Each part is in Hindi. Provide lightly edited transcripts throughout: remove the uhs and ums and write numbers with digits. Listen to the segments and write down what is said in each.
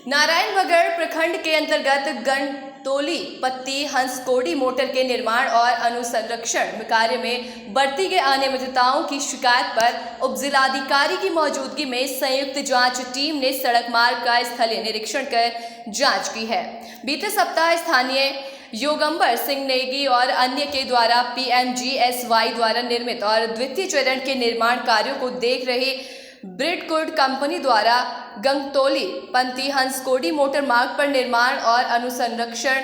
नारायणगढ़ प्रखंड के अंतर्गत गणतोली पत्ती हंसकोडी मोटर के निर्माण और अनुसंरक्षण कार्य में बरती गई अनियमितताओं की शिकायत पर उपजिलाधिकारी की मौजूदगी में संयुक्त जांच टीम ने सड़क मार्ग का स्थलीय निरीक्षण कर जांच की है। बीते सप्ताह स्थानीय योगंबर सिंह नेगी और अन्य के द्वारा PMGSY द्वारा निर्मित और द्वितीय चरण के निर्माण कार्यों को देख रही ब्रिडकोड कंपनी द्वारा गंगतोली पंती हंसकोडी मोटर मार्ग पर निर्माण और अनुसंरक्षण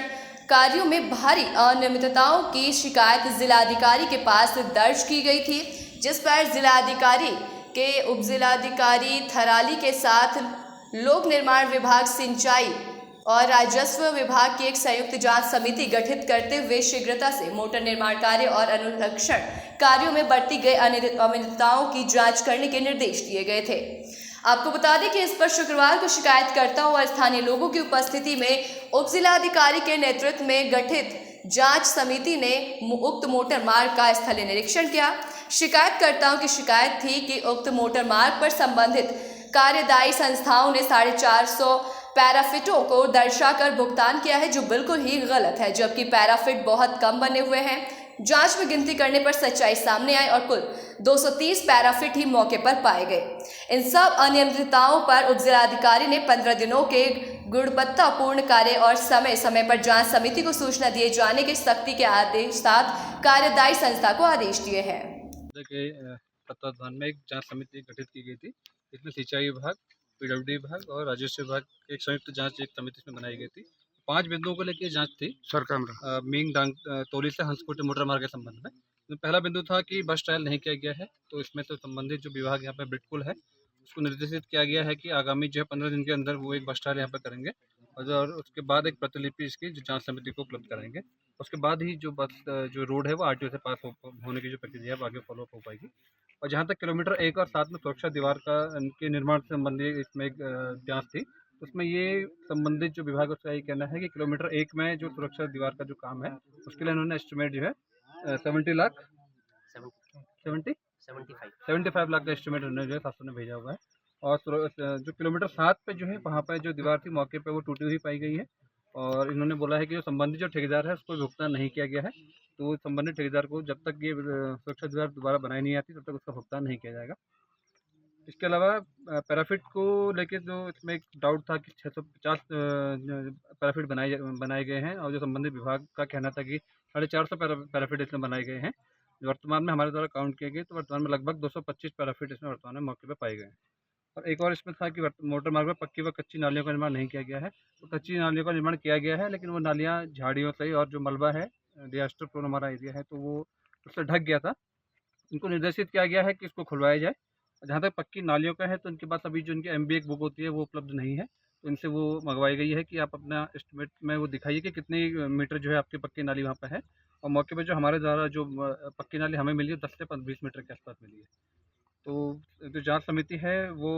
कार्यों में भारी अनियमितताओं की शिकायत जिलाधिकारी के पास दर्ज की गई थी, जिस पर जिलाधिकारी के उपजिलाधिकारी थराली के साथ लोक निर्माण विभाग, सिंचाई और राजस्व विभाग की एक संयुक्त जांच समिति गठित करते हुए शीघ्रता से मोटर निर्माण कार्य और अनुरक्षण कार्यों में बरती गई अनियमितताओं की जांच करने के निर्देश दिए गए थे। आपको बता दें कि इस पर शुक्रवार को शिकायतकर्ताओं और स्थानीय लोगों की उपस्थिति में उपजिलाधिकारी के नेतृत्व में गठित जांच समिति ने उक्त मोटर मार्ग का स्थलीय निरीक्षण किया। शिकायतकर्ताओं की शिकायत थी कि उक्त मोटर मार्ग पर संबंधित कार्यदायी संस्थाओं ने 450 पैराफिटों को दर्शाकर भुगतान किया है, जो बिल्कुल ही गलत है, जबकि पैराफिट बहुत कम बने हुए हैं। जांच में गिनती करने पर सच्चाई सामने आई और कुल 230 पैराफिट ही मौके पर पाए गए। इन सब अनियमितताओं पर उपजिलाधिकारी ने 15 दिनों के गुणवत्तापूर्ण कार्य और समय समय पर जांच समिति को सूचना दिए जाने के सख्ती के आदेश साथ कार्यदायी संस्था को आदेश दिए हैं। तत्वाधान में एक जांच समिति गठित की गई थी। इसमें सिंचाई विभाग, PWD विभाग और राजस्व विभाग की एक संयुक्त जांच एक समिति इसमें बनाई गई थी। 5 बिंदुओं को लेकर जांच थी मींग डांग तोली से हंसकोटी मोटर मार्ग के संबंध में। तो पहला बिंदु था कि बस ट्रायल नहीं किया गया है, तो इसमें तो संबंधित जो विभाग यहाँ पे ब्रिडकुल है उसको निर्देशित किया गया है कि आगामी जो है 15 दिन के अंदर वो एक बस ट्रायल यहाँ पर करेंगे और उसके बाद एक प्रतिलिपि इसकी जो जांच समिति को उपलब्ध कराएंगे। उसके बाद ही जो बस जो रोड है वो RTO से पास होने की जो प्रक्रिया है वो आगे फॉलोअप हो पाएगी। और जहाँ तक किलोमीटर 1 और 7 में सुरक्षा दीवार का के निर्माण से संबंधित इसमें एक जांच थी, उसमें ये संबंधित जो विभाग उसका ये कहना है कि किलोमीटर 1 में जो सुरक्षा दीवार का जो काम है उसके लिए उन्होंने एस्टिमेट जो है 75 लाख का एस्टिमेट उन्होंने जो है शासन ने भेजा हुआ है। और जो किलोमीटर 7 पे जो है वहाँ पर जो दीवार थी मौके पर वो टूटी हुई पाई गई है और इन्होंने बोला है कि जो संबंधित जो ठेकेदार है उसको भुगतान नहीं किया गया है, तो संबंधित ठेकेदार को जब तक ये सुरक्षा दीवार दोबारा बनाई नहीं आती तब तक उसका भुगतान नहीं किया जाएगा। इसके अलावा पैराफिट को लेकर जो इसमें एक डाउट था कि 650 पैराफिट बनाए गए हैं और जो संबंधित विभाग का कहना था कि 450 पैराफिट इसमें बनाए गए हैं। वर्तमान में हमारे द्वारा काउंट किए गए तो वर्तमान में लगभग 225 पैराफिट इसमें वर्तमान में मौके पर पाए गए हैं। और एक और इसमें था कि मोटर मार्ग में पक्की व कच्ची नालियों का निर्माण नहीं किया गया है, तो कच्ची नालियों का निर्माण किया गया है लेकिन वो नालियाँ झाड़ियों से और जो मलबा है डिजास्टर प्रोन हमारा एरिया है तो वो उससे ढक गया था। इनको निर्देशित किया गया है कि इसको खुलवाया जाए। जहाँ तक पक्की नालियों का है तो इनके पास अभी जो इनकी MBA बुक होती है वो उपलब्ध नहीं है, तो इनसे वो मंगवाई गई है कि आप अपना एस्टिमेट में वो दिखाइए कि कितनी मीटर जो है आपकी पक्की नाली वहाँ पर है। और मौके पर जो हमारे द्वारा जो पक्की नाली हमें मिली है 10 से 20 मीटर के आसपास मिली है। तो जो जांच समिति है वो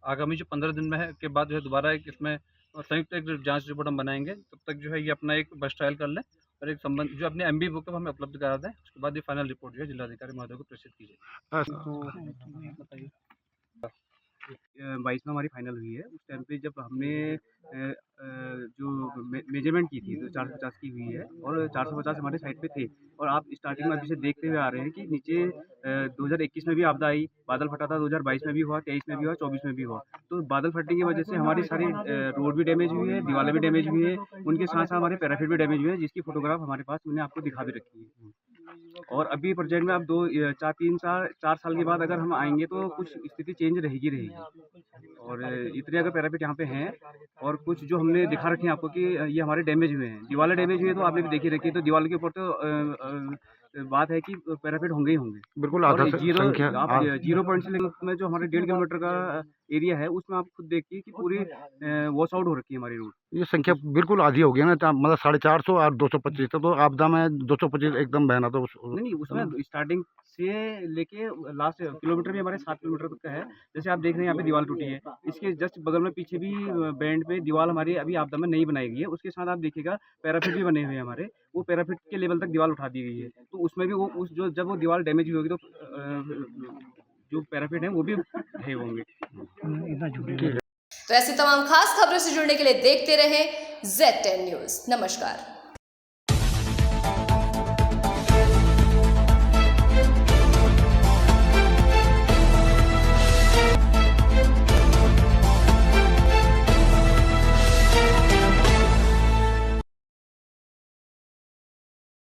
आगामी जो 15 दिन में है के बाद जो है दोबारा एक इसमें संयुक्त एक जांच रिपोर्ट हम बनाएंगे। तब तक जो है ये अपना एक बस ट्रायल कर लें और एक संबंध जो अपनी MB बुक है वो हमें उपलब्ध करा दें। उसके बाद ये फाइनल रिपोर्ट जो है जिलाधिकारी महोदय को प्रेषित की जाए। तो बताइए 22 में हमारी फाइनल हुई है। उस टाइम पे जब हमने जो मेजरमेंट की थी तो 450 की हुई है और 450 हमारे साइड पे थे। और आप स्टार्टिंग में अभी से देखते हुए आ रहे हैं कि नीचे 2021 में भी आपदा आई, बादल फटा था, 2022 में भी हुआ, 23 में भी हुआ, 24 में भी हुआ। तो बादल फटने की वजह से हमारी सारी रोड भी डैमेज हुई है, दीवारें भी डैमेज हुई है, उनके साथ साथ हमारे पैराफिट भी डैमेज हुए हैं, जिसकी फोटोग्राफ हमारे पास मैंने आपको दिखा भी रखी है। और अभी प्रोजेक्ट में अब 4 साल के बाद अगर हम आएंगे तो कुछ स्थिति चेंज रहेगी। और इतने अगर पैराफिट यहाँ पे हैं और कुछ जो हमने दिखा रखे हैं आपको कि ये हमारे डैमेज हुए हैं, दीवारें डैमेज हुई है तो आपने भी देखी रखी है, तो दीवार के ऊपर तो बात है कि पैराफिट होंगे ही होंगे। बिल्कुल और आधा संख्या आप 0 पॉइंट से लेकर में जो हमारे 1.5 किलोमीटर का एरिया है उसमें आप खुद देखिए कि पूरी वॉश आउट हो रखी है हमारी रोड। ये संख्या बिल्कुल आधी हो गई ना, मतलब 450 और 225 तो आपदा में 225 एकदम बहना तो नहीं उसमें स्टार्टिंग से लेके लास्ट किलोमीटर भी हमारे 7 किलोमीटर तक का है। जैसे आप देख रहे हैं यहाँ पे दीवार टूटी है, इसके जस्ट बगल में पीछे भी बैंड पे दीवार हमारी अभी आपदा में नहीं बनाई गई है। उसके साथ आप देखिएगा पैराफिट भी बने हुए हैं हमारे, वो पैराफिट के लेवल तक दीवार उठा दी गई है। तो उसमें भी वो उस जो जब वो दीवार डैमेज हुई होगी तो जो पैराफिट है वो भी है होंगे। तो ऐसी तमाम खास खबरों से जुड़ने के लिए देखते रहें Z10 न्यूज़। नमस्कार।